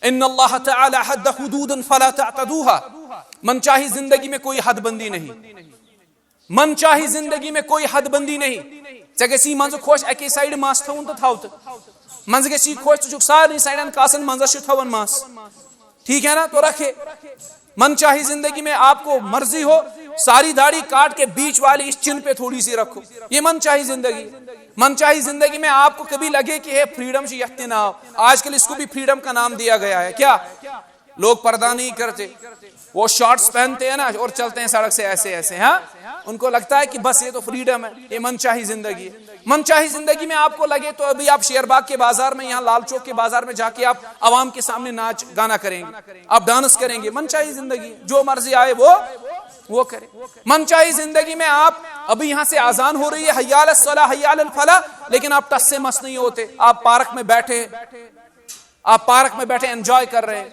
ان اللہ تعالی حد حدودا فلا تعتدوها، من چاہی زندگی میں کوئی حد بندی نہیں، من چاہی زندگی میں کوئی حد بندی نہیں. ژے گژھی منٛزٕ خۄش اکی سایڈٕ مس تھاوُن تہٕ تھاو تہٕ منٛزٕ گژھی خۄش ژٕ چھُکھ سارنٕے سایڈن کاسن منٛزس چھُ تھاوان مس، ٹھیک ہے نا، تو رکھے. من چاہی زندگی میں آپ کو مرضی ہو ساری داڑھی کاٹ کے بیچ والی اس چن پہ تھوڑی سی رکھو، یہ من چاہی زندگی. من چاہی زندگی میں آپ کو کبھی لگے کہ ہے فریڈم سے یقین نہ ہو، آج کل اس کو بھی فریڈم کا نام دیا گیا ہے. کیا لوگ پردہ نہیں کرتے، وہ شارٹس پہنتے ہیں نا اور چلتے ہیں سڑک سے ایسے ایسے، ہاں ان کو لگتا ہے کہ بس یہ تو فریڈم ہے، یہ من چاہی زندگی ہے. من چاہی زندگی میں آپ کو لگے تو ابھی آپ شیر باغ کے بازار میں، یہاں لال چوک کے بازار میں جا کے آپ عوام کے سامنے ناچ گانا کریں گے، آپ ڈانس کریں گے. من چاہی زندگی، جو مرضی آئے وہ کرے. من چاہی زندگی میں آپ ابھی یہاں سے اذان ہو رہی ہے حی علی الصلاۃ حی علی الفلاح، لیکن آپ ٹس سے مس نہیں ہوتے، آپ پارک میں بیٹھے، آپ پارک میں بیٹھے انجوائے کر رہے ہیں.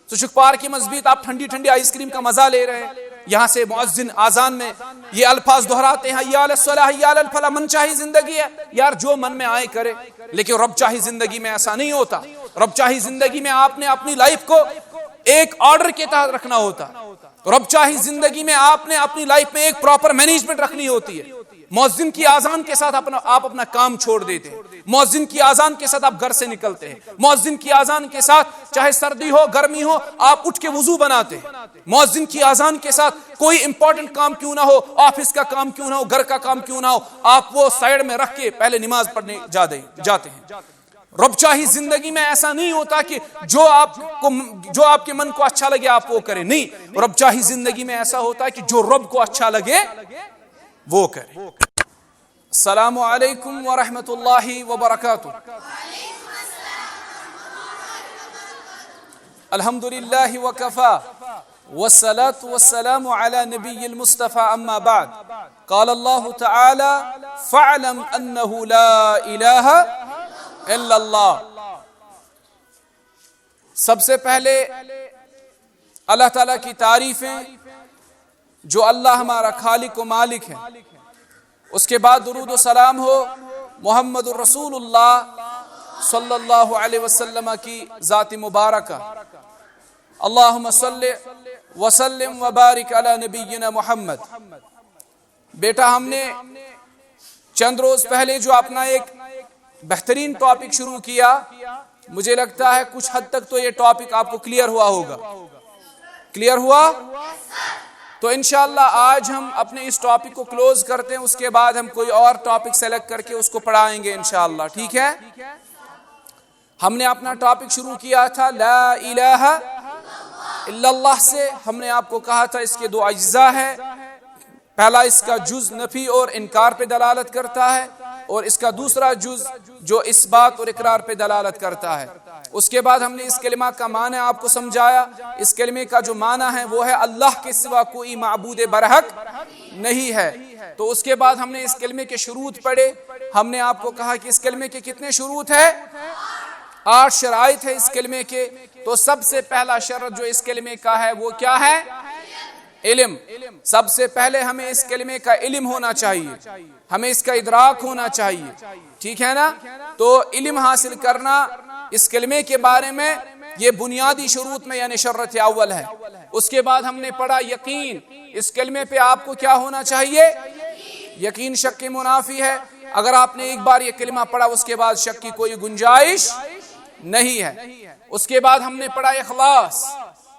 سشک پارک کی مسجد آپ ٹھنڈی ٹھنڈی آئس کریم کا مزہ لے رہے ہیں، یہاں سے مؤذن آذان میں یہ الفاظ دہراتے ہیں حی علی الصلاۃ حی علی الفلاح. من چاہی زندگی ہے یار، جو من میں آئے کرے، لیکن رب چاہی زندگی میں ایسا نہیں ہوتا. رب چاہی زندگی میں آپ نے اپنی لائف کو ایک آرڈر کے تحت رکھنا ہوتا. رب چاہی زندگی میں آپ نے اپنی لائف میں ایک پراپر مینجمنٹ رکھنی ہوتی ہے. مؤذن کی آذان کے ساتھ آپ اپنا کام چھوڑ دیتے ہیں، مؤذن کی آذان کے ساتھ آپ گھر سے نکلتے ہیں، مؤذن کی آذان کے ساتھ چاہے سردی ہو گرمی ہو آپ اٹھ کے وضو بناتے ہیں. مؤذن کی آذان کے ساتھ کوئی امپورٹنٹ کام کیوں نہ ہو، آفس کا کام کیوں نہ ہو، گھر کا کام کیوں نہ ہو، آپ وہ سائیڈ میں رکھ کے پہلے نماز پڑھنے جاتے ہیں. رب چاہی زندگی میں ایسا نہیں ہوتا کہ جو آپ کے من کو اچھا لگے آپ وہ کریں، نہیں. رب چاہی زندگی میں ایسا ہوتا ہے کہ جو رب کو اچھا لگے وہ کرے. السلام علیکم ورحمۃ اللہ وبرکاتہ. الحمد للہ وکفا والصلاة والسلام على نبی المصطفى اما بعد. قال اللہ تعالی فاعلم انه لا الہ الا اللہ. سب سے پہلے اللہ تعالیٰ کی تعریفیں جو اللہ ہمارا خالق و مالک ہے، اس کے بعد درود و سلام ہو محمد الرسول اللہ صلی اللہ علیہ وسلم کی ذات مبارکہ. اللہم صلی وسلم وبارک علی نبینا محمد. بیٹا ہم نے چند روز پہلے جو اپنا ایک بہترین ٹاپک شروع کیا، مجھے لگتا ہے کچھ حد تک تو یہ ٹاپک آپ کو کلیئر ہوا ہوگا. کلیئر ہوا؟ تو انشاءاللہ آج ہم اپنے اس ٹاپک کو کلوز کرتے ہیں، اس کے بعد ہم کوئی اور ٹاپک سیلیکٹ کر کے اس کو پڑھائیں گے انشاءاللہ. ٹھیک ہے؟ ہم نے اپنا ٹاپک شروع کیا تھا لا الہ الا اللہ سے. ہم نے آپ کو کہا تھا اس کے دو اجزاء ہیں. پہلا اس کا جز نفی اور انکار پہ دلالت کرتا ہے، اور اس کا دوسرا جز جو اس بات اور اقرار پہ دلالت کرتا ہے. اس کے بعد ہم نے اس کلمہ کا معنی آپ کو سمجھایا. اس کلمے کا جو معنی ہے وہ ہے اللہ کے سوا کوئی معبود برحق نہیں ہے. تو اس کے بعد ہم نے اس کلمے کے شروط پڑھے. ہم نے آپ کو کہا کہ اس کلمے کے کتنے شروط ہیں؟ 8 شرائط ہے اس کلمے کے. تو سب سے پہلا شرط جو اس کلمے کا ہے وہ کیا ہے؟ علم. سب سے پہلے ہمیں اس کلمے کا علم ہونا چاہیے، ہمیں اس کا ادراک ہونا چاہیے. ٹھیک ہے نا؟ تو علم حاصل کرنا اس کلمے کے بارے میں یہ بنیادی شروط میں یعنی شرط اول ہے. اس کے بعد ہم نے پڑھا یقین. اس کلمے پہ آپ کو کیا ہونا چاہیے؟ یقین شک کے منافی ہے. اگر آپ نے ایک بار یہ کلمہ پڑھا اس کے بعد شک کی کوئی گنجائش نہیں ہے. اس کے بعد ہم نے پڑھا اخلاص.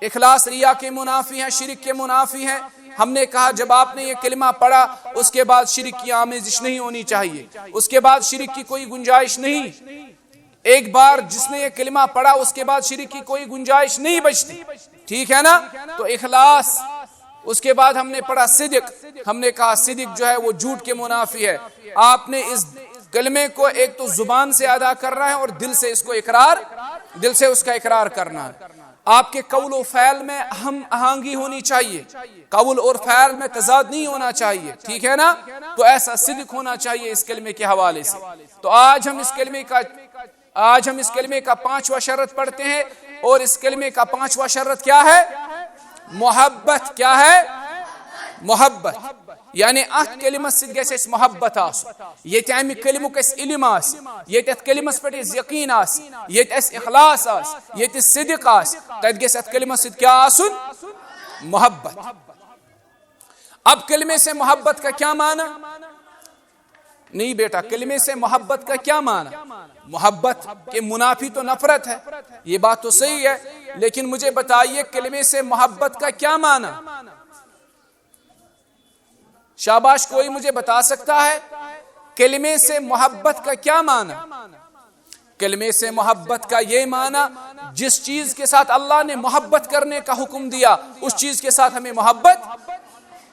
اخلاص ریا کے منافی ہے، شرک کے منافی ہے. ہم نے کہا جب آپ نے یہ کلمہ پڑھا اس کے بعد شرک کی آمیزش نہیں ہونی چاہیے، اس کے بعد شرک کی کوئی گنجائش نہیں. ایک بار جس نے یہ کلمہ پڑھا اس کے بعد شرک کی کوئی گنجائش نہیں بچتی. ٹھیک ہے نا؟ تو اخلاص. اس کے بعد ہم نے پڑھا صدق. ہم نے کہا صدق جو ہے وہ جھوٹ کے منافی ہے. آپ نے اس کلمے کو ایک تو زبان سے ادا کرنا ہے اور دل سے اس کا اقرار کرنا ہے. آپ کے قول و فعل میں ہم آہنگی ہونی چاہیے، قول اور فعل میں تضاد نہیں ہونا چاہیے. ٹھیک ہے نا؟ تو ایسا صدق ہونا چاہیے اس کلمے کے حوالے سے. تو آج ہم اس کلمے کا 5واں شرط پڑھتے ہیں، اور اس کلمے کا 5واں شرط کیا ہے؟ محبت. کیا ہے؟ محبت. یعنی ات کلمس ست گژھِ اَسہِ محبت آسُن ییٚتہِ امہِ کلمُک اَسہِ علم آسہِ ییٚتہِ اتھ کلمس پٮ۪ٹھ اَسہِ یقیٖن آسہِ ییٚتہِ اَسہِ اخلاص آسہِ ییٚتہِ صدق آسہِ تتہِ گژھِ اتھ کلمس سۭتۍ کیٛاہ آسُن محبت اب کلمے سے محبت کا کیا معنی نہیں بیٹا کلمے سے محبت کا کیا معنی محبت کے منافی تو نفرت ہے یہ بات تو صحیح ہے لیکن مجھے بتائیے کلمے سے محبت کا کیا معنی شاباش کوئی مجھے بتا سکتا ہے کلمے سے محبت کا کیا معنی کلمے سے محبت کا یہ معنی جس چیز کے ساتھ اللہ نے محبت کرنے کا حکم دیا اس چیز کے ساتھ ہمیں محبت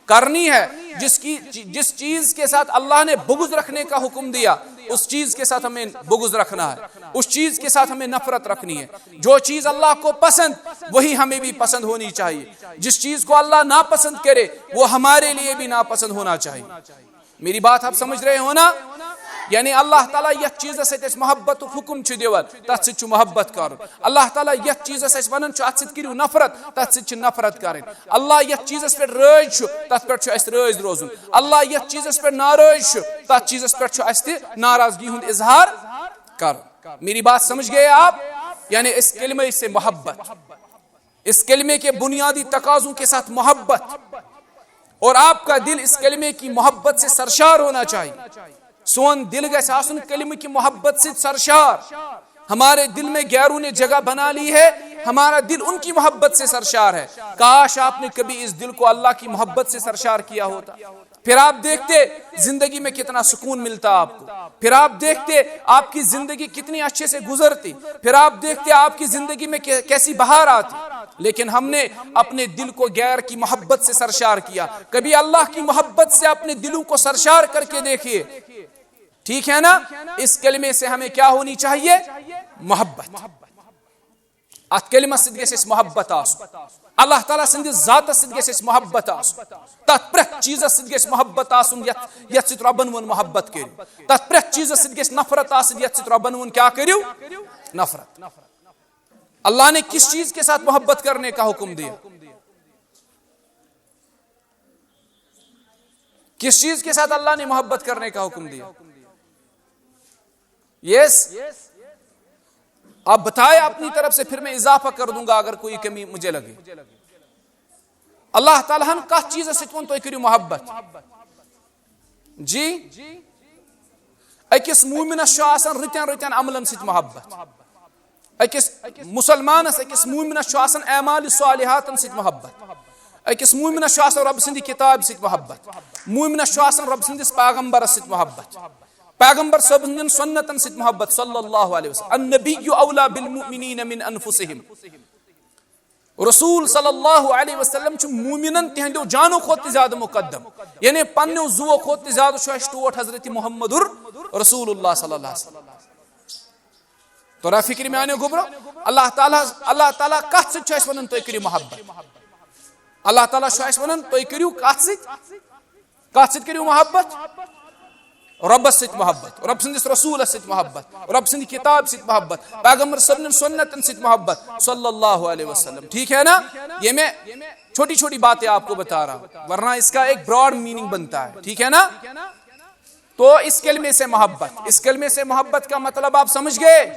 کرنی ہے جس چیز کے ساتھ اللہ نے بغض رکھنے کا حکم دیا اس چیز کے ساتھ ہمیں بغض رکھنا ہے اس چیز کے ساتھ ہمیں نفرت رکھنی ہے جو چیز اللہ کو پسند وہی ہمیں بھی پسند ہونی چاہیے جس چیز کو اللہ ناپسند کرے وہ ہمارے لیے بھی ناپسند ہونا چاہیے میری بات آپ سمجھ رہے ہو نا یعنی اللہ تعالیٰ یت چیز ست محبت حکم دِوان تتھ سۭتۍ چھُ محبت کرُن اللہ تعالیٰ یت چیز ونان ات سۭتۍ کٔرِو نفرت تتھ سۭتۍ چھِ نفرت کرٕنۍ اللہ یت چیزس پٮ۪ٹھ رٲضۍ چھُ تتھ پٮ۪ٹھ چھُ اسہِ رٲضۍ روزُن اللہ یت چیزس پٮ۪ٹھ ناراض چھُ تتھ چیزس پٮ۪ٹھ چھُ اسہِ تہِ ناراضگی ہُنٛد اظہار کرُن میری بات سمجھ گئے آپ یعنی اس کلمے سے محبت اس کلمے کے بنیادی تقاضوں کے ساتھ محبت اور آپ کا دل اس کلمے کی محبت سے سرشار ہونا چاہیے سون دل گژھِ آسُن کلمے کی محبت سے سرشار ہمارے دل میں غیروں نے جگہ بنا لی ہے ہمارا دل ان کی محبت سے سرشار ہے کاش آپ نے کبھی اس دل کو اللہ کی محبت سے سرشار کیا ہوتا پھر آپ دیکھتے زندگی میں کتنا سکون ملتا آپ کو پھر آپ دیکھتے آپ کی زندگی کتنی اچھے سے گزرتی پھر آپ دیکھتے آپ کی زندگی میں کیسی بہار آتی لیکن ہم نے اپنے دل کو غیر کی محبت سے سرشار کیا کبھی اللہ کی محبت سے اپنے دلوں کو سرشار کر کے دیکھیے ٹھیک ہے نا اس کلمے سے ہمیں کیا ہونی چاہیے محبت ات کلمس سۭتۍ گژھِ اَسہِ محبت آسُن اللہ تعالیٰ سٕنٛدِس ذاتس سۭتۍ گژھِ اَسہِ محبت آسُن تتھ پرٛٮ۪تھ چیٖزس سۭتۍ گژھِ محبت آسُن یتھ سۭتۍ رۄبن ووٚن محبت کٔرِو تتھ پرٛٮ۪تھ چیٖزس سۭتۍ گژھِ نفرت آسٕنۍ یتھ سۭتۍ رۄبن ووٚن کیٛاہ کٔرِو نفرت اللہ نے کس چیز کے ساتھ محبت کرنے کا حکم دیا کس چیز کے ساتھ اللہ نے محبت کرنے کا حکم دیا یس آپ بتائیں اپنی طرف سے پھر میں اضافہ کر دوں گا اگر کوئی کمی مجھے لگے اللہ تعالیٰ ہن کس چیز ستون تو کریو محبت جی اکس مومنس آسان رتین رتین عملن ست محبت اکس مسلمانس اکس مومنس آسان اعمال صالحاتن ست محبت اکس مومنس آسان رب سندی کتاب ست محبت مومنس آسان رب سندس پیغمبرس ست محبت پیغمبر صاحب سندین سنتن ست محبت صلی اللہ علیہ وسلم النبی اولا بالمؤمنین من انفسہم رسول صلی اللہ علیہ وسلم چھ مومنن تہندو جانو کھوت زیادہ مقدم یعنی پنو زو کھوت زیادہ چھ اس ٹوٹ حضرت محمد رسول اللہ صلی اللہ علیہ وسلم تو فکر میں آنے گبرو اللہ تعالیٰ کت ست چھ اس ونن تو کریو محبت اللہ تعالیٰ چھ اس ونن تو کریو کت ست کریو محبت رب ست محبت رب سندس رسول ست محبت رب سندی کتاب ست محبت پیغمبر صلی سنتن ست محبت صلی اللہ علیہ وسلم ٹھیک ہے نا یہ میں چھوٹی چھوٹی باتیں آپ کو بتا رہا ہوں ورنہ اس کا ایک براڈ میننگ بنتا ہے ٹھیک ہے نا تو اس کلمے سے محبت کا مطلب آپ سمجھ گئے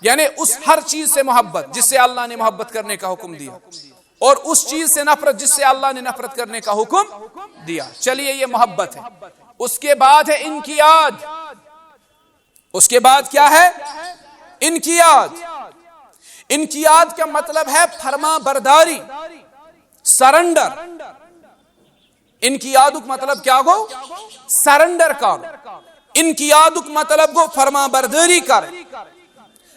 یعنی اس ہر چیز سے محبت جس سے اللہ نے محبت کرنے کا حکم دیا اور اس چیز سے نفرت جس سے اللہ نے نفرت کرنے کا حکم دیا چلیے یہ محبت ہے اس کے بعد ہے انقیاد اس کے بعد کیا ہے انقیاد کا مطلب ہے فرما برداری سرنڈر انقیادک مطلب کیا گو سرنڈر کر انقیادک مطلب گو فرما برداری کر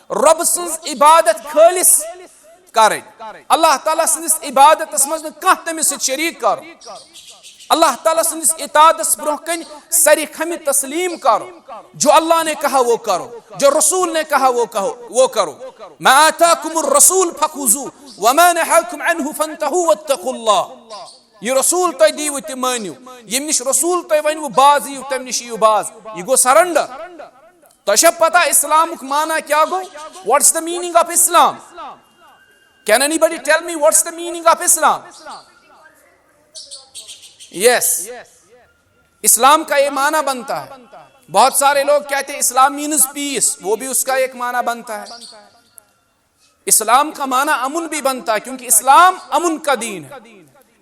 رب سنز عبادت خالص کر اللہ تعالیٰ سنس عبادت مز کھانا تمس شریک کر اللہ تعالیٰ سندس اطاعتس برہ کن سری خمی تسلیم کرو جو اللہ نے کہا وہ کرو جو رسول نے کہا وہ کرو ما آتاکم الرسول فخذوہ وما نہاکم عنہ فانتہوا واتقوا اللہ یہ رسول تو دیو تی مانیو یم نش رسول تو ونیو باز یو تم نش یو باز یہ گو سرنڈر تو شب پتا اسلام معنی کیا گو what's the meaning of Islam can anybody tell me what's the meaning of Islam Yes. اسلام کا یہ معنی بنتا ہے. بہت سارے لوگ کہتے ہیں اسلام مینز پیس، وہ بھی اس کا ایک معنی بنتا ہے. اسلام کا معنی امن بھی بنتا ہے، کیونکہ اسلام امن کا دین ہے،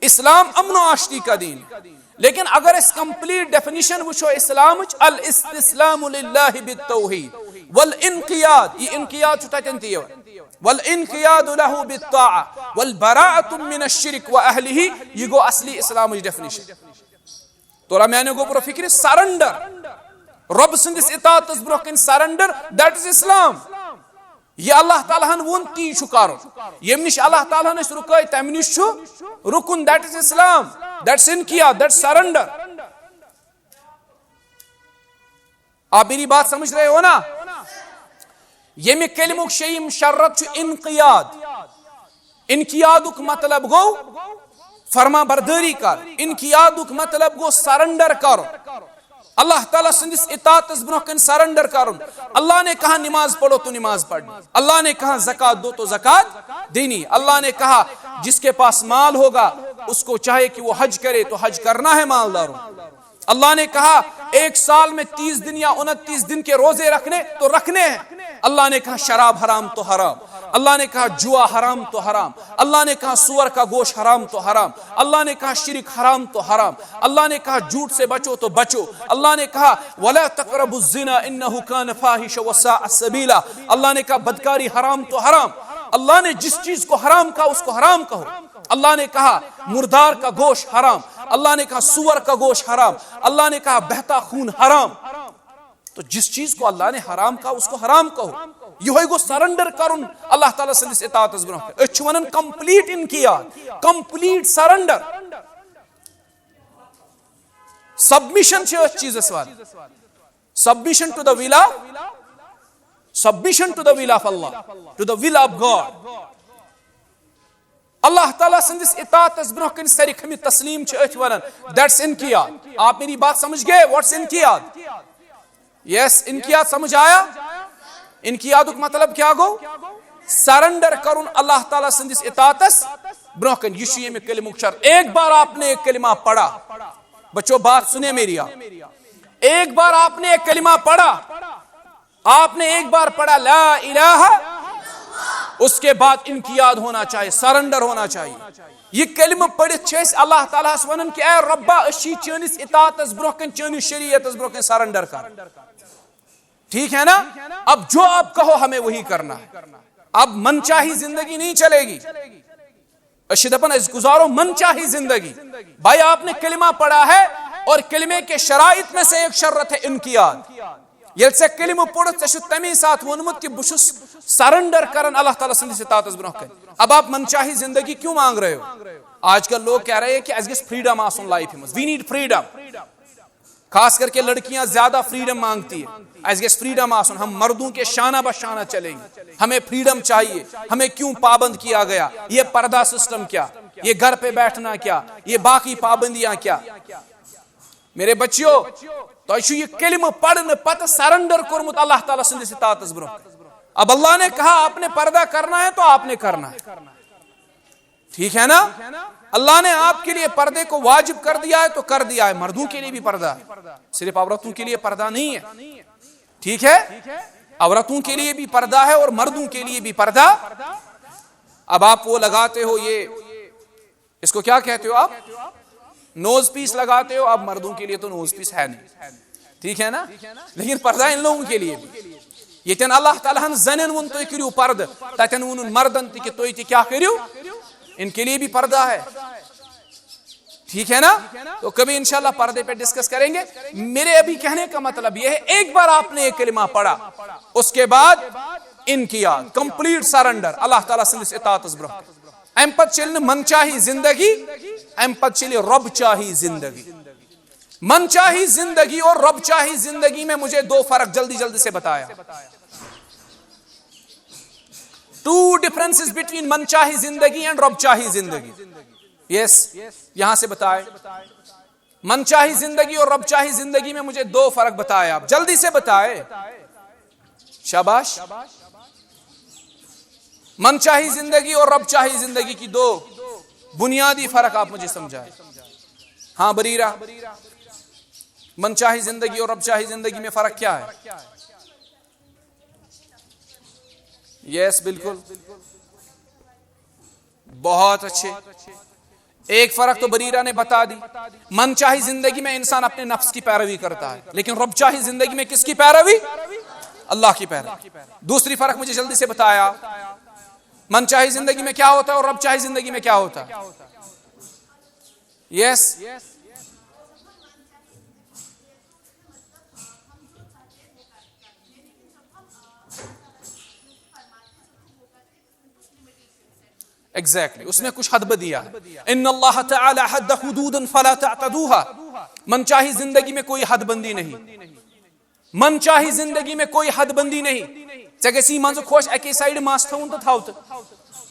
اسلام امن و آشتی کا دین ہے. لیکن اگر اس کمپلیٹ ڈیفینیشن وچھو اسلام الاستسلام للہ بالتوحید والانقیاد، یہ انقیاد چھتا تنتی ہے، والانقیاد له بالطاعہ والبراءۃ من الشرک واہلہ، یہ گو اصلی اسلام ڈیفینیشن. تو میں نے گو پر فکر سرنڈر، رب سندس اطاعت برونٛہہ کن سرنڈر، دیٹ از اسلام. یہ اللہ تعالیٰ ہن وون تی چھُ کرُن، یم نش اللہ تعالیٰ ہن اس رکٲے تمہِ نش چھُ رکن، دیٹ از اسلام، دیٹس انقیاد، دیٹس سرنڈر. آپ میری بات سمجھ رہے ہو نا؟ یمی کلمک شیم شرط چھُ انقیاد. انقیادک مطلب گو فرما برداری کر، انقیادک مطلب گو سرنڈر کرُن، اللہ تعالیٰ سندس اطاعت برونٛہہ کن سرنڈر کرن. اللہ نے کہا نماز پڑھو تو نماز پڑھنی، اللہ نے کہا زکات دو تو زکات دینی، اللہ نے کہا جس کے پاس مال ہوگا اس کو چاہے کہ وہ حج کرے تو حج کرنا ہے مالداروں. اللہ نے کہا ایک سال میں 30 دن یا 29 دن کے روزے رکھنے تو رکھنے ہیں. اللہ نے کہا شراب حرام تو حرام، اللہ نے کہا جوا حرام تو حرام، اللہ نے کہا سور کا گوشت حرام تو حرام، اللہ نے کہا شرک حرام تو حرام، اللہ نے کہا جھوٹ سے بچو تو بچو، اللہ نے کہا ولا تقربوا الزنا انه كان فاحشا وساء سبیلا، اللہ نے کہا بدکاری حرام تو حرام. اللہ نے جس چیز کو حرام کہا اس کو حرام کہو. اللہ نے کہا مردار کا گوشت حرام، اللہ نے کہا سور کا گوشت حرام، اللہ نے کہا بہتا خون حرام. تو جس چیز کو اللہ نے حرام کہا اس کو حرام کہو. یہ گو سرنڈر کرن اللہ تعالیٰ سندس اطاعت برونٛہہ. أسۍ چھِ ونان کمپلیٹ انقیاد، کمپلیٹ سرنڈر. سبمشن چھِ أتھۍ چیزس ون، submission to the will of submission to the will of Allah, to the will of God. اللہ تعالیٰ سندس اطاعت برونٛہہ کن ساری خمی تسلیم چھِ أتھۍ ونان، دیٹس انقیاد. آپ میری بات سمجھ گئے؟ واٹس انقیاد؟ یس، انقیاد سمجھ آیا؟ انقیادک مطلب کیا گو؟ سرنڈر کرن اللہ تعالیٰ سندس اطاعتس برونٛہہ کن. یہ چھُ ییٚمہِ کلمُک شرط. ایک بار آپ نے ایک کلمہ پڑھا، بچو بات سنے میری، آپ ایک بار آپ نے ایک کلمہ پڑھا، آپ نے ایک بار پڑھا لا الہ، اس کے بعد انقیاد ہونا چاہیے، سرنڈر ہونا چاہیے. یہ کلمہ پڑھت چھِ أسۍ اللہ تعالیٰ ہس ونان کہ اے ربا أسۍ چھِ چٲنِس اطاعتس برونٛہہ کن، چٲنِس شریعتس برونٛہہ کن سرنڈر کر. ٹھیک ہے نا؟ اب جو آپ کہو ہمیں وہی کرنا ہے. اب من چاہی زندگی نہیں چلے گی. أسۍ چھِ دپان أسۍ گزارو من چاہی زندگی. بھائی آپ نے کلمہ پڑھا ہے اور کلمے کے شرائط میں سے ایک شرط ہے انقیاد. ییٚلہِ ژےٚ کلمہ پوٚرُتھ ژےٚ چھُتھ تمی ساتھ ووٚنمُت کہ بہٕ چھُس سرنڈر کران اللہ تعالیٰ سندس اطاعتس برونٛہہ کن. اب آپ من چاہی زندگی کیوں مانگ رہے ہو؟ آج کل لوگ کہہ رہے ہیں کہ اَسہِ گژھِ فریڈم آسُن لائفہِ منٛز. We need freedom. خاص کر کے لڑکیاں زیادہ فریڈم مانگتی ہیں. اَسہِ گژھِ فریڈم آسُن، ہم مردوں کے شانہ بشانہ چلیں گے، ہمیں فریڈم چاہیے. ہمیں کیوں پابند کیا گیا؟ یہ پردہ سسٹم کیا، یہ گھر پہ بیٹھنا کیا، یہ باقی پابندیاں کیا؟ میرے بچیو تو یہ کلمہ پڑھنے پتہ سرنڈر کورمت اللہ تعالیٰ سندس اطاعتس برونٛہہ. اب اللہ نے کہا آپ نے پردہ کرنا ہے تو آپ نے کرنا ہے. ٹھیک ہے نا؟ اللہ نے آپ کے لیے پردے کو واجب کر دیا ہے تو کر دیا ہے. مردوں کے لیے بھی پردہ ہے، صرف عورتوں کے لیے پردہ نہیں ہے. ٹھیک ہے؟ عورتوں کے لیے بھی پردہ ہے اور مردوں کے لیے بھی پردہ. اب آپ وہ لگاتے ہو، یہ اس کو کیا کہتے ہو آپ؟ نوز پیس لگاتے ہو. اب مردوں کے لیے تو نوز پیس ہے نہیں، ٹھیک ہے نا؟ لیکن پردہ ان لوگوں کے لیے بھی. یتن اللہ تعالیٰ ہن زنن ون تُہۍ کٔرِو پردہ، تتن وونُن مردن تہِ کہ تُہۍ تہِ کیا کٔرِو، ان کے لیے بھی پردہ ہے. ٹھیک ہے نا؟ تو کبھی انشاءاللہ پردے پہ ڈسکس کریں گے. میرے ابھی کہنے کا مطلب یہ ہے ایک بار آپ نے ایک کلمہ پڑھا، اس کے بعد انقیاد، کمپلیٹ سرنڈر اللہ تعالیٰ سندس اطاعتس برونٛہہ. ام پتہٕ چلہِ نہٕ من چاہی زندگی، ام پتہٕ چلہِ رب چاہی زندگی. من چاہی زندگی اور رب چاہی زندگی میں مجھے دو فرق جلدی جلدی سے بتایا. ٹو ڈفرنسز بٹوین من چاہی زندگی اینڈ رب چاہی زندگی. یس، یہاں سے بتائے. من چاہی زندگی اور رب چاہی زندگی میں مجھے دو فرق بتائے. آپ جلدی سے بتائے. شاباش. من چاہی زندگی اور رب چاہی زندگی کی دو بنیادی فرق آپ مجھے سمجھائے. ہاں بریرہ. من چاہی زندگی اور رب چاہی زندگی میں فرق کیا ہے؟ یس بالکل، بہت اچھے. ایک فرق تو بریرہ نے بتا دی. من چاہی زندگی میں انسان اپنے نفس کی پیروی کرتا ہے، لیکن رب چاہی زندگی میں کس کی پیروی؟ اللہ کی پیروی. دوسری فرق مجھے جلدی سے بتایا. من چاہی زندگی میں کیا ہوتا ہے اور رب چاہی زندگی میں کیا ہوتا ہے؟ یس ایگزیکٹلی، اس نے کچھ حد بدیا ہے. ان اللہ تعالی حد حدودا فلا تعتدوها. من چاہی زندگی میں کوئی حد بندی نہیں، من چاہی زندگی میں کوئی حد بندی نہیں. ژےٚ گژھی منٛزٕ خۄش اکی سایڈٕ مس تھاوُن تہٕ تھاو تہٕ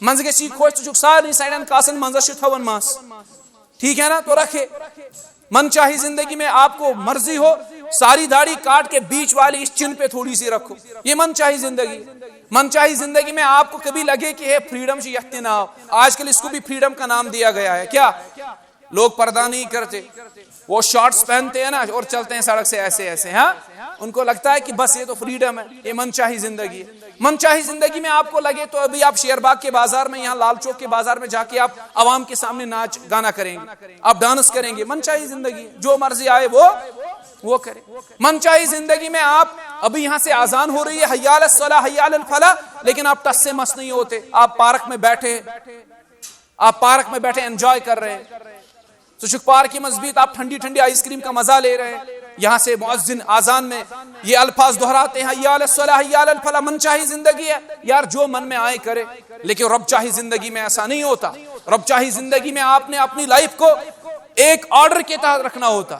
منٛزٕ گژھی خۄش ژٕ چھُکھ سارنٕے سایڈن کاسن منٛزس چھُ تھاوان مس، ٹھیک ہے نا، تو رکھے. من چاہی زندگی میں آپ کو مرضی ہو ساری داڑھی کاٹ کے بیچ والی اس چن پہ تھوڑی سی رکھو، یہ من چاہی زندگی. من چاہی زندگی میں آپ کو کبھی لگے کہ فریڈم سے یخت ناو، آج کل اس کو بھی فریڈم کا نام دیا گیا ہے. کیا لوگ پردہ نہیں کرتے، وہ شارٹس پہنتے ہیں نا اور چلتے ہیں سڑک سے ایسے ایسے، ہاں ان کو لگتا ہے کہ بس یہ تو فریڈم ہے، یہ من چاہی زندگی ہے. من چاہی زندگی میں آپ کو لگے تو ابھی آپ شیر باغ کے بازار میں، یہاں لال چوک کے بازار میں جا کے آپ عوام کے سامنے ناچ گانا کریں گے، آپ ڈانس کریں گے. من چاہی زندگی، جو مرضی آئے وہ کرے. من چاہی زندگی میں آپ ابھی یہاں سے اذان ہو رہی ہے حی علی الصلاۃ حی علی الفلاح، لیکن آپ ٹس سے مس نہیں ہوتے، آپ پارک میں بیٹھے انجوائے کر رہے ہیں. سشک پارک کی مسجد آپ ٹھنڈی ٹھنڈی آئس کریم کا مزہ لے رہے ہیں. یہاں سے مؤذن اذان میں یہ الفاظ دہراتے ہیں حی علی الصلاۃ حی علی الفلاح. من چاہی زندگی ہے یار، جو من میں آئے کرے، لیکن رب چاہی زندگی میں ایسا نہیں ہوتا. رب چاہی زندگی میں آپ نے اپنی لائف کو ایک آرڈر کے تحت رکھنا ہوتا.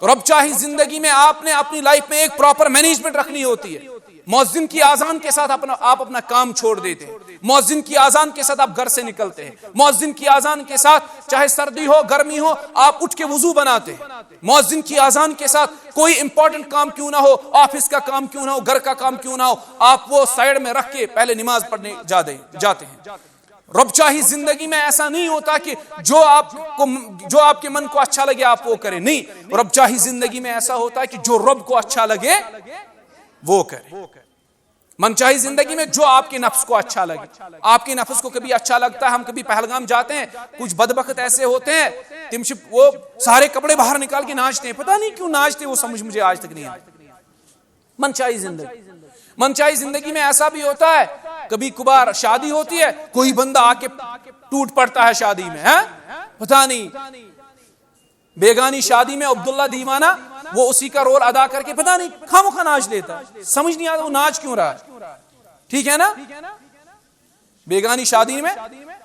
رب چاہی زندگی میں آپ نے اپنی لائف میں ایک پراپر مینجمنٹ رکھنی ہوتی ہے. مؤذن کی اذان کے ساتھ آپ اپنا کام چھوڑ دیتے ہیں، مؤذن کی اذان کے ساتھ آپ گھر سے نکلتے ہیں، مؤذن کی اذان کے ساتھ چاہے سردی ہو گرمی ہو آپ اٹھ کے وضو بناتے ہیں. مؤذن کی اذان کے ساتھ کوئی امپورٹنٹ کام کیوں نہ ہو، آفس کا کام کیوں نہ ہو، گھر کا کام کیوں نہ ہو، آپ وہ سائڈ میں رکھ کے پہلے نماز پڑھنے جاتے ہیں. رب چاہی زندگی میں ایسا نہیں ہوتا کہ جو آپ کے من کو اچھا لگے آپ وہ کریں، نہیں. رب چاہی زندگی میں ایسا ہوتا ہے کہ جو رب کو اچھا لگے وہ کرے. من چاہی زندگی میں جو آپ کے نفس کو اچھا لگے. آپ کے نفس کو کبھی اچھا لگتا ہے، ہم کبھی پہلگام جاتے ہیں، کچھ بدبخت ایسے ہوتے ہیں وہ سارے کپڑے باہر نکال کے ناچتے ہیں، پتہ نہیں کیوں ناچتے، وہ سمجھ مجھے آج تک نہیں آئی. من چاہی زندگی میں ایسا بھی ہوتا ہے، کبھی کبھار شادی ہوتی ہے، کوئی بندہ آ کے ٹوٹ پڑتا ہے شادی میں، پتہ نہیں بیگانی شادی میں عبداللہ دیوانہ وہ اسی کا رول ادا کر کے پتہ نہیں خامخواہ ناچ لیتا ہے، سمجھ نہیں آتا وہ ناچ کیوں رہا ہے. ٹھیک ہے نا، بیگانی شادی میں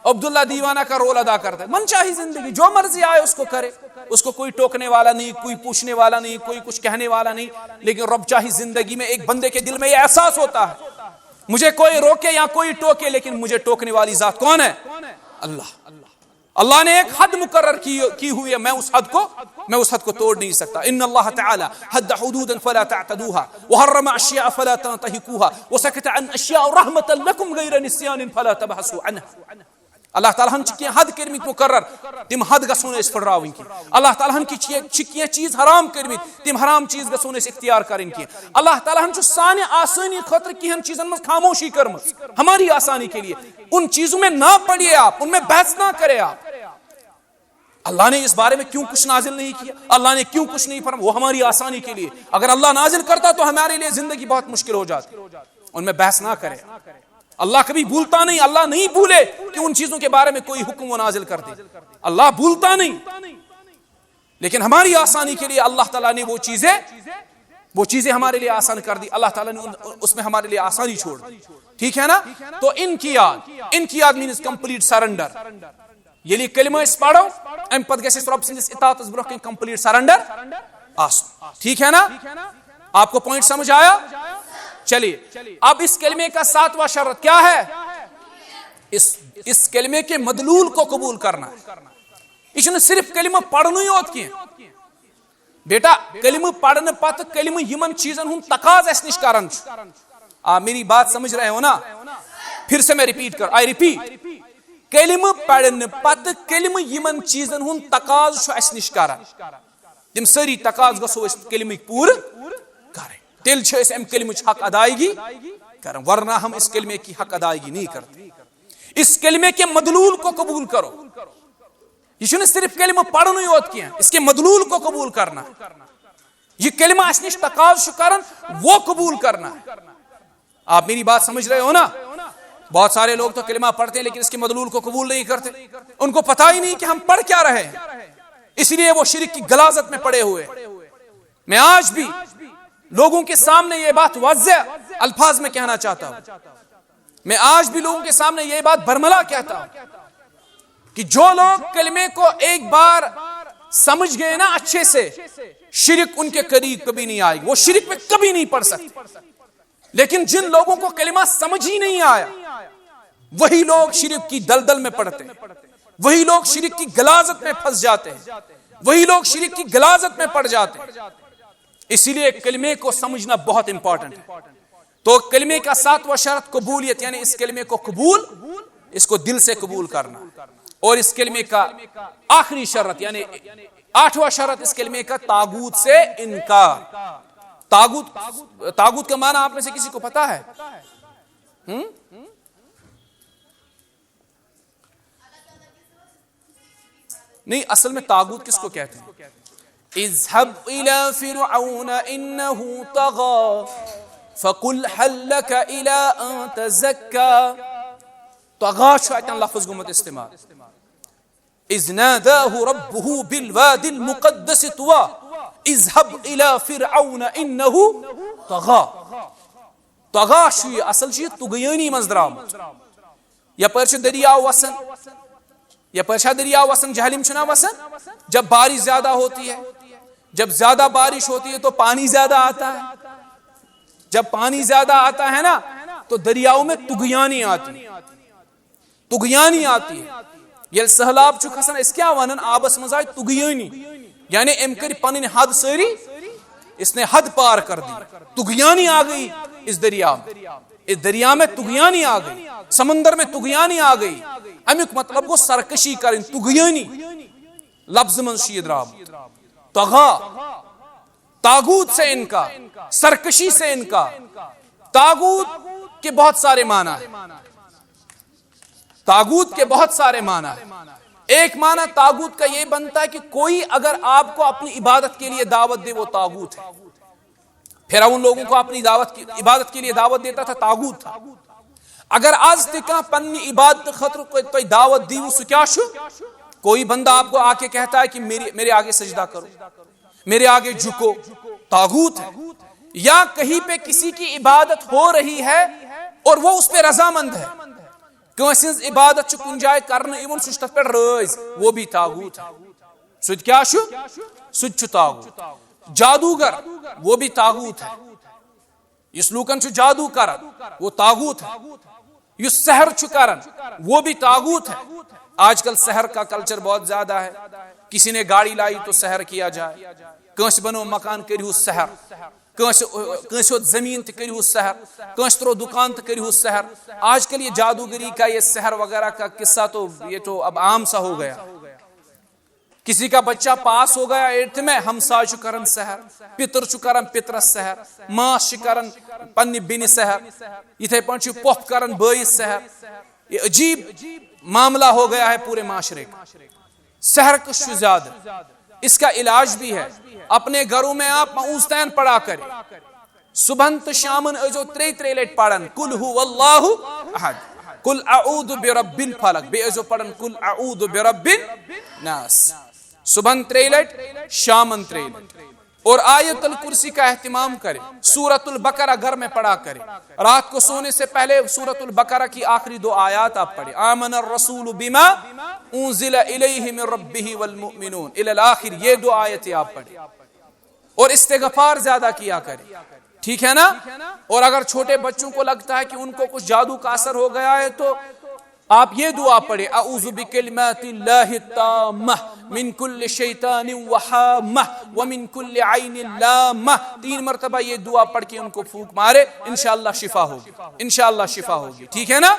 عبداللہ دیوانہ کا رول ادا کرتا ہے. من چاہی زندگی، جو مرضی آئے اس کو کرے، اس کو کوئی ٹوکنے والا نہیں، کوئی پوچھنے والا نہیں، کوئی کچھ کہنے والا نہیں. لیکن رب چاہی زندگی میں ایک بندے کے دل میں یہ احساس ہوتا ہے مجھے کوئی روکے یا کوئی ٹوکے، لیکن مجھے ٹوکنے والی ذات کون ہے؟ اللہ. اللہ نے ایک حد مقرر کی ہوئی ہے، میں اس حد کو توڑ نہیں سکتا. ان اللہ تعالی حد حدودا فلا تعتدوها وحرم اشیاء فلا تنتهكوها وسكت عن اشیاء رحمتا لكم غیر نسیان فلا تبحثوا عنها. اللہ تعالیٰ ہن کی حد کرمت مقرر، تم حد گژھون اس پھڑراوٕنۍ کی. اللہ تعالیٰ ہن کی چیز حرام کرمت، تم حرام چیز گژھون اس اختیار کریں کی. اللہ تعالیٰ ہن سانہِ آسانی خاطر کینٛہن چیزن میں خاموشی کرمٕژ ہماری آسانی کے لیے. ان چیزوں میں نہ پڑھیے آپ، ان میں بحث نہ کرے آپ. اللہ نے اس بارے میں کیوں کچھ نازل نہیں کیا، اللہ نے کیوں کچھ نہیں فرمایا، وہ ہماری آسانی کے لیے. اگر اللہ نازل کرتا تو ہمارے لیے زندگی بہت مشکل ہو جاتی. ان میں بحث نہ کرے. اللہ کبھی بھولتا نہیں، اللہ نہیں بھولے کہ ان چیزوں کے بارے میں کوئی حکم وہ نازل کر دے. اللہ بھولتا نہیں، لیکن ہماری آسانی کے لیے اللہ تعالیٰ نے وہ چیزیں ہمارے لیے آسان کر دی. اللہ تعالیٰ نے اس میں ہمارے لیے آسانی چھوڑ دی. ٹھیک ہے نا. تو انقیاد مینز کمپلیٹ سرنڈر. یلی کلمہ اس پڑھو ام پتہ گژھِ رب سٕنٛدِس اطاعتس برونٛہہ کَنہِ کمپلیٹ سرنڈر آسُن. ٹھیک ہے نا، آپ کو پوائنٹ سمجھ آیا؟ چلیے اب اس کلمے کا 7واں شرط کیا ہے؟ اس کلمے کے مدلول کو قبول کرنا. یہ چھُنہٕ صرف کلمہ پڑھنُے یوت کینٛہہ بیٹا، کلمہ پڑھنے پتہ کلمہ یمن چیزن ہُنٛد تقاض اس نش کران چھُ. آپ میری بات سمجھ رہے ہو نا؟ پھر سے میں ریپیٹ کر، آئی ریپیٹ، کلمہ پڑھنے پتہ کلمہ یمن چیزن ہُنٛد تقاض چھُ اس نش کران. تم ساری تقاض گژھو اس کلمک پورٕ کریں، تیل چھِ أسۍ اَمہِ کلمٕچ حق ادائیگی کریں، ورنہ ہم اس کلمے کی حق ادائیگی نہیں کرتے۔ اس کلمے کے مدلول کو قبول کرو، یہ چھُنہٕ صرف کلمہ پڑھنُے یوت کینٛہہ، اس کے مدلول کو قبول کرنا، یہ کلمہ اس نش تقاض چھُ کران وہ قبول کرنا۔ آپ میری بات سمجھ رہے ہو نا؟ بہت سارے لوگ تو کلمہ پڑھتے ہیں لیکن اس کے مدلول کو قبول نہیں کرتے، ان کو پتہ ہی نہیں کہ ہم پڑھ کیا رہے ہیں، اس لیے وہ شرک کی غلاظت میں پڑے ہوئے۔ میں آج بھی لوگوں کے سامنے یہ بات واضح الفاظ میں کہنا چاہتا ہوں، میں آج بھی لوگوں کے سامنے یہ بات برملا کہتا ہوں کہ جو لوگ کلمے کو ایک بار سمجھ گئے نا اچھے سے، شرک ان کے قریب کبھی نہیں آئے گی، وہ شرک میں کبھی نہیں پڑ سکتے۔ لیکن جن لوگوں کو کلمہ سمجھ ہی نہیں آیا، وہی لوگ شرک کی دلدل میں پڑتے ہیں، وہی لوگ شرک کی غلاظت میں پھنس جاتے ہیں، وہی لوگ شرک کی غلاظت میں پڑ جاتے ہیں۔ اسی لیے کلمے کو سمجھنا بہت امپورٹنٹ ہے۔ تو کلمے کا 7واں شرط قبولیت، یعنی اس کلمے کو قبول، اس کو دل سے قبول کرنا۔ اور اس کلمے کا آخری شرط یعنی 8واں شرط اس کلمے کا طاغوت سے انکار۔ طاغوت کا معنی آپ میں سے کسی کو پتا ہے؟ نہیں، اصل میں طاغوت کس کو کہتے ہیں؟ اذهب الى فرعون انه طغى فقل هل لك الى ان تزكى۔ طغى چھُ اتن لفظ گومت استعمال۔ اذ ناداه ربه بالوادي المقدس طوى اذهب الى فرعون انه طغى۔ طغى چھُ یہ اصل چھُ طغیانی منٛز درامُت۔ یپٲرۍ چھُ دریاو وسان، یپٲرۍ چھا دریاو وسان، جہلم چھُنا وسان؟ جب بارش زیادہ ہوتی ہے، جب زیادہ بارش ہوتی ہے تو پانی زیادہ آتا ہے، جب پانی زیادہ آتا ہے نا تو دریاؤں میں طغیانی آتی ہے، طغیانی آتی ہے۔ یل سہلاب چھُ کھسان، اس کیا ونان آبس منٛز آئی طغیانی، یعنی ام کر پنن حد ساری، اس نے حد پار کر دی، طغیانی آ گئی اس دریا میں، اس دریا میں طغیانی آ گئی، سمندر میں طغیانی آ گئی۔ امیک مطلب گو سرکشی کرن، طغیانی لفظ من شید رام۔ طغا طاغوت سے انکار، سرکشی سے انکار۔ طاغوت کے بہت سارے معنی ہیں، طاغوت کے بہت سارے معنی ہیں۔ ایک معنی طاغوت کا یہ بنتا ہے کہ کوئی اگر آپ کو اپنی عبادت کے لیے دعوت دے وہ طاغوت ہے۔ فرعون لوگوں کو اپنی عبادت کے لیے دعوت دیتا تھا، طاغوت تھا۔ اگر آج تک پنی عبادت خطر کوئی دعوت دی وہ کیا شو؟ کوئی بندہ آپ کو آ کے کہتا ہے کہ میرے آگے سجدہ کرو، میرے آگے جھکو، طاغوت ہے۔ یا کہیں پہ کسی کی عبادت ہو رہی ہے اور وہ اس پہ رضامند ہے، کانسی ہنز عبادت کن جائے کرنے ایون سہ تتھ پہ رٲضۍ، وہ بھی طاغوت ہے۔ سہ کیا چھُ؟ سہ چھُ طاغوت۔ جادوگر وہ بھی طاغوت ہے، یس لوکن چھُ جادو کران وہ طاغوت ہے، یس سحر چھُ کران وہ بھی طاغوت ہے۔ آج کل سحر کا کلچر بہت زیادہ ہے، کسی نے گاڑی لائی تو سحر کیا جائے، کانس بنو مکان کریو سحر، کانس ہوت زمین تہ کریو سحر، کانس ترو دکان تہ کریو سحر۔ آج کل یہ جادوگری کا یہ سحر وغیرہ کا قصہ تو یہ تو اب عام سا ہو گیا۔ کسی کا بچہ پاس ہو گیا 8th میں، ہمسائے چھُ کران سحر، پتر چھُ کران پترس سحر، ماس چھِ کران پننہِ بیٚنہِ سحر، یتھے پٲٹھۍ چھُ پۄپھ کران بٲیِس سحر۔ یہ عجیب معاملہ ہو گیا ہے پورے معاشرے کا۔ سحر کچھ زیادہ، اس کا علاج بھی ہے۔ اپنے گھروں میں آپ معوذتین پڑھا کریں، صبح تو شامن ازو 3 لٹ پڑھن قل هو اللہ احد، قل اعوذ برب الفلق، بے ازو پڑھن قل اعوذ برب الناس، صبح 3 لٹ، شامن 3 لٹ۔ اور آیت الکرسی کا اہتمام کریں، سورۃ البقرہ گھر میں پڑھا کریں، رات کو سونے سے پہلے سورۃ البقرہ کی آخری 2 آیات آپ پڑھیں، آمن الرسول بما انزل الیہ من ربہ والمؤمنون الی الاخر، یہ 2 آیتیں آپ پڑھیں۔ اور استغفار زیادہ کیا کریں، ٹھیک ہے نا؟ اور اگر چھوٹے بچوں کو لگتا ہے کہ ان کو کچھ جادو کا اثر ہو گیا ہے تو آپ یہ دعا پڑھیں، اعوذ بکلمات اللہ التامہ من کل شیطان وہامہ ومن کل عین لامہ۔ 3 مرتبہ یہ دعا پڑھ کے ان کو پھونک مارے، انشاءاللہ شفا ہوگی، انشاءاللہ شفا ہوگی، ٹھیک ہے نا؟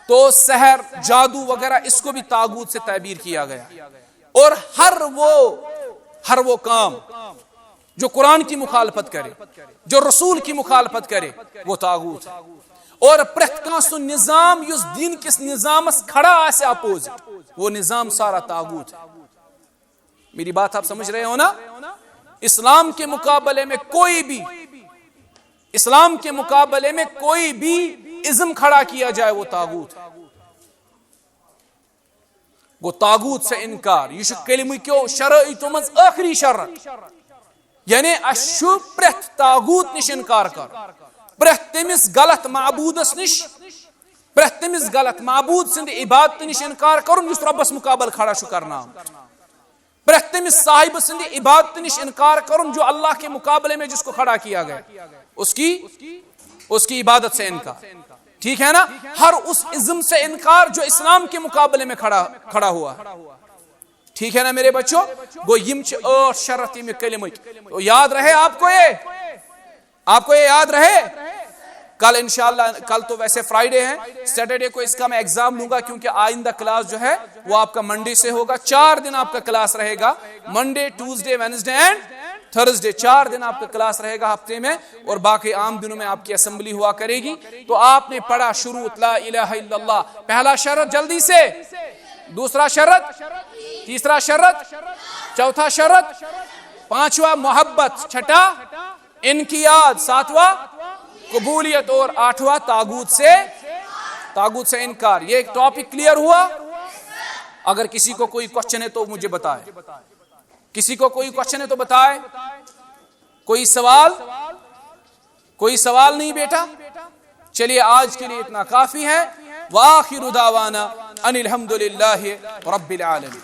تو سحر، جادو وغیرہ اس کو بھی طاغوت سے تعبیر کیا گیا۔ اور ہر وہ ہر وہ کام جو قرآن کی مخالفت کرے، جو رسول کی مخالفت کرے، وہ طاغوت ہے. اور پرت کان سو نظام یس دین کس نظامس کھڑا آسے اپوز، وہ نظام سارا طاغوت ہے. میری بات آپ سمجھ رہے ہو نا؟ اسلام کے مقابلے میں کوئی بھی، اسلام کے مقابلے میں کوئی بھی ازم کھڑا کیا جائے وہ طاغوت ہے. وہ طاغوت سے انکار یہ کلمہ کیو شرائطو مز آخری شرط، یعنی اشو پرت طاغوت نش انکار کر، پرت تمس غلط معبودس نش، پرت تمس غلط معبود سند عبادت نش انکار کرن یس ربس مقابل کھڑا شو کرنا، پرت تمس صاحب سند عبادت نش انکار کرن جو اللہ کے مقابلے میں جس کو کھڑا کیا گیا، اس کی عبادت سے انکار. ٹھیک ہے نا؟ ہر اس ازم سے انکار جو اسلام کے مقابلے میں کھڑا ہوا. ٹھیک ہے نا میرے بچوں؟ گو یم چھ 8 شرط میں کلمہ، یاد رہے آپ کو یہ یاد رہے. کل انشاءاللہ، کل تو ویسے فرائیڈے ہے، سیٹرڈے کو اس کا میں ایگزام لوں گا، کیونکہ آئندہ کلاس جو ہے وہ آپ کا منڈے سے ہوگا. 4 دن آپ کا کلاس رہے گا، Monday, Tuesday, Wednesday and Thursday. 4 دن آپ کا کلاس رہے گا ہفتے میں، اور باقی عام دنوں میں آپ کی اسمبلی ہوا کرے گی. تو آپ نے پڑھا شروط لا الہ الا اللہ، پہلا شرط جلدی سے، دوسرا شرط، تیسرا شرط، چوتھا شرط، پانچواں محبت، چھٹا انقیاد، ساتواں قبولیت، اور آٹھواں طاغوت سے انکار. یہ ایک ٹاپک کلیئر ہوا؟ اگر کسی کو کوئی کوشچن ہے تو مجھے بتائے، کسی کو کوئی کوشچن ہے تو بتائے. کوئی سوال نہیں بیٹا؟ چلیے آج کے لیے اتنا کافی ہے. وآخر دعوانا ان الحمد للہ رب العالمین.